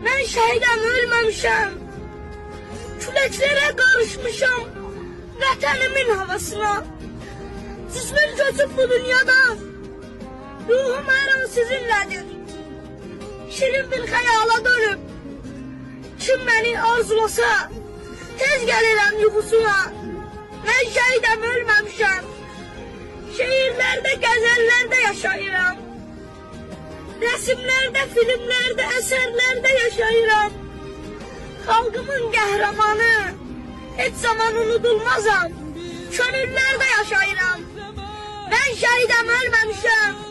Ben şehidem ölmemişim. Küleklere karışmışım. Vatanimin havasına. Cismim göçüp bu dünyadan. Ruhum her an sizinledir. Şirin bir hayala dönüp. Kim beni arzulasa tez gelirəm yuxusuna. Ben şehidem ölmemişim. Şehirlerde, gazelerde yaşayıram. Resimlerde, filmlerde, eserlerde yaşayıram. Halkımın qəhrəmanı, hiç zaman unudulmazam. Könüllerde yaşayıram. Ben şehidem ölmemişim.